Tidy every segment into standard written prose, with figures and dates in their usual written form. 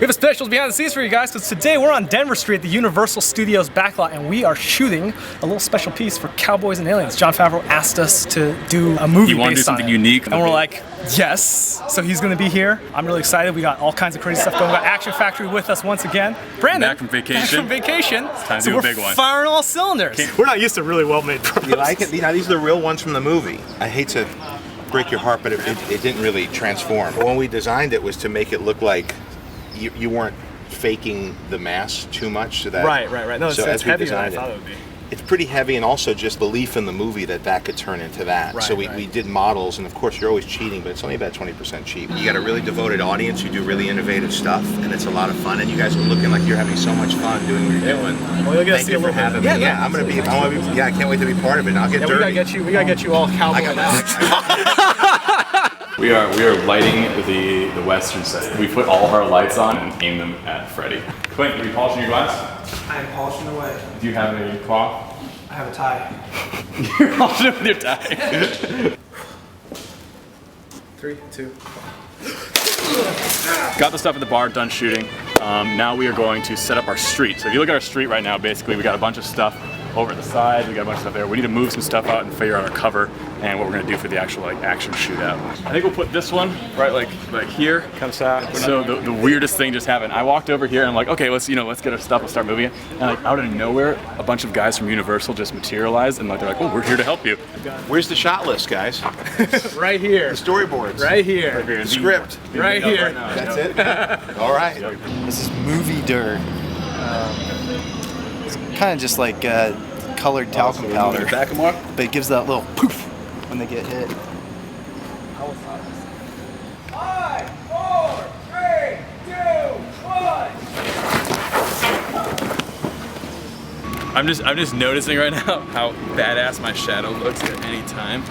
have a special behind the scenes for you guys, because today we're on Denver Street at the Universal Studios Backlot, and we are shooting a little special piece for Cowboys and Aliens. Jon Favreau asked us to do a movie based on it. You want to do something unique? And we're like, yes. So he's going to be here. I'm really excited. We got all kinds of crazy stuff going. We got Action Factory with us once again. Brandon. Back from vacation. Back from vacation. It's time to do a big one. We're firing all cylinders. We're not used to really well-made promos. You like it? You know, these are the real ones from the movie. I hate to break your heart, but it didn't really transform. When we designed it was to make it look like you weren't faking the mass too much. So that, Right. No, so it's heavier than I designed thought it would be. It's pretty heavy, and also just belief in the movie that could turn into that. So we did models, and of course you're always cheating, but it's only about 20% cheap. You got a really devoted audience who do really innovative stuff, and it's a lot of fun, and you guys are looking like you're having so much fun doing what you're doing. Well, you'll get to Thank see you a for little having bit. me. Yeah, I can't wait to be part of it, and I'll get dirty. We gotta get you all cowboy out. We are lighting the western side. We put all of our lights on and aim them at Freddy. Clint, are you polishing your glass? I am polishing away. Do you have a cloth? I have a tie. You're polishing it with your tie. 3, 2. Got the stuff at the bar, done shooting. Now we are going to set up our street. So if you look at our street right now, basically we got a bunch of stuff over at the side, we got a bunch of stuff there. We need to move some stuff out and figure out our cover and what we're gonna do for the actual action shootout. I think we'll put this one right like here. Kind of sad. So the weirdest thing just happened. I walked over here and I'm like, okay, let's get our stuff, let's start moving it. And like out of nowhere, a bunch of guys from Universal just materialized and like they're like, oh, we're here to help you. Where's the shot list, guys? Right here. The storyboards. Right here. The script. Right here. That's it? All right. This is movie dirt. It's kind of just like colored talcum powder, but it gives that little poof when they get hit. 5, 4, 3, 2, 1. I'm just noticing right now how badass my shadow looks at any time.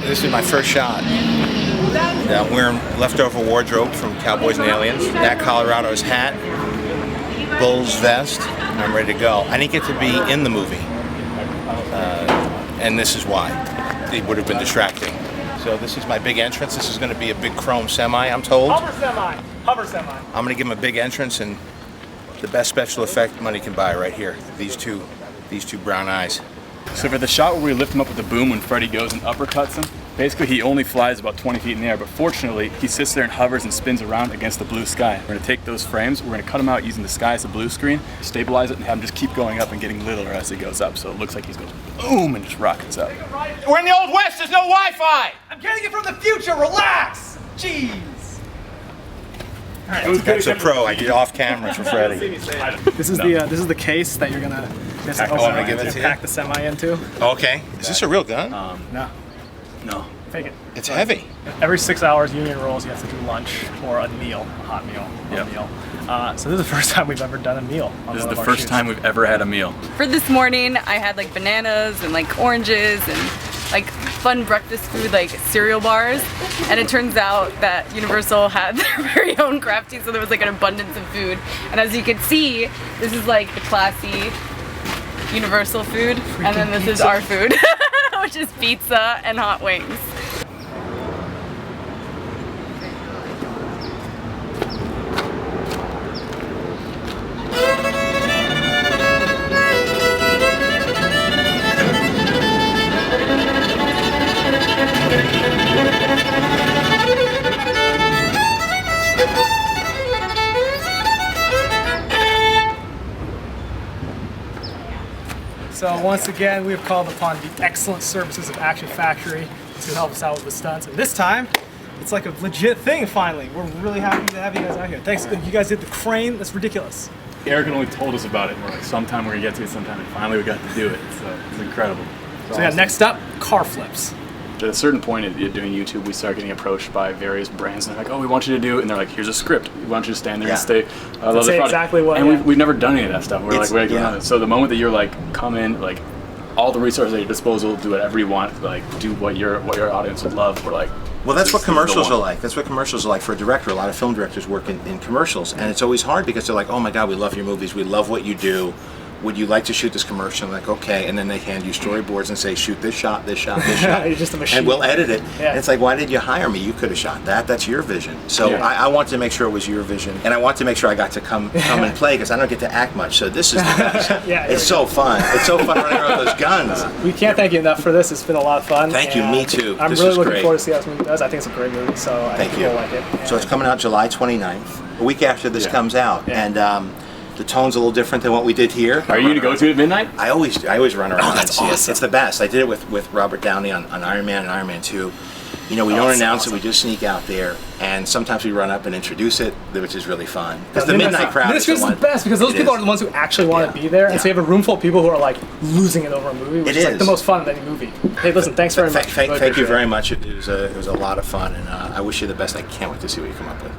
This is my first shot. I'm wearing leftover wardrobe from Cowboys and Aliens. Nat Colorado's hat, Bulls vest. I'm ready to go. I didn't get to be in the movie, and this is why. It would have been distracting. So this is my big entrance. This is going to be a big chrome semi, I'm told. Hover semi. I'm going to give him a big entrance and the best special effect money can buy right here. These two brown eyes. So for the shot where we lift him up with the boom when Freddy goes and uppercuts him, basically he only flies about 20 feet in the air, but fortunately he sits there and hovers and spins around against the blue sky. We're gonna take those frames, we're gonna cut them out using the sky as a blue screen, stabilize it, and have him just keep going up and getting littler as he goes up, so it looks like he's going boom and just rockets up. We're in the Old West, there's no Wi-Fi! I'm getting it from the future. Relax. Jeez. That's a pro, I did off camera for Freddie. This is the case that you're gonna pack the semi into. Okay, is this a real gun? No. Fake it. It's heavy. Every 6 hours, union rolls, you have to do lunch or a meal, a hot meal, a meal. So this is the first time we've ever done a meal. This is the first time we've ever had a meal. For this morning, I had like bananas and like oranges and like fun breakfast food like cereal bars, and it turns out that Universal had their very own crafty, so there was like an abundance of food. And as you can see, this is like the classy Universal food, and then this is our food, which is pizza and hot wings. So once again, we have called upon the excellent services of Action Factory to help us out with the stunts. And this time, it's like a legit thing finally. We're really happy to have you guys out here. Thanks, you guys did the crane, that's ridiculous. Eric only told us about it. We're like, sometime we're gonna get to it sometime, and finally we got to do it. So it's incredible. So yeah, next up, car flips. At a certain point in doing YouTube, we start getting approached by various brands, and they're like, "Oh, we want you to do," and they're like, "Here's a script. We want you to stand there and say, I love the product." Exactly what. And we've never done any of that stuff. We're like, wait, so the moment that you're like, come in, like, all the resources at your disposal, do whatever you want, like, do what your audience would love. We're like, well, that's what commercials are like. That's what commercials are like for a director. A lot of film directors work in commercials, and it's always hard because they're like, "Oh my God, we love your movies. We love what you do. would you like to shoot this commercial? I'm like, okay. And then they hand you storyboards and say, shoot this shot, this shot, this shot. You're just a machine. And we'll edit it. Yeah. And it's like, why did you hire me? You could have shot that. That's your vision. So Yeah. I wanted to make sure it was your vision. And I wanted to make sure I got to come and play because I don't get to act much. So this is the best. Yeah, it's so fun. It's so fun running around with those guns. We can't thank you enough for this. It's been a lot of fun. Thank you. and Me too. I'm This really was looking great. forward to see how this movie does. I think it's a great movie, so I think Thank people you. will like it. So it's coming out July 29th, a week after this comes out. Yeah. And the tone's a little different than what we did here. Are you gonna go to it at midnight? I always run around and that's see awesome. it. It's the best. I did it with Robert Downey on Iron Man and Iron Man 2. You know, we don't that's announce awesome. it, we just sneak out there, and sometimes we run up and introduce it, which is really fun. Because the midnight crowd This is is the the one. best because those It people is. are the ones who actually want to Yeah. be there, and Yeah. so you have a room full of people who are like losing it over a movie, which It is like is. the most fun of any movie. Hey, listen, thanks very much. Thank Really you appreciate very it. much. It was a lot of fun, and I wish you the best. I can't wait to see what you come up with.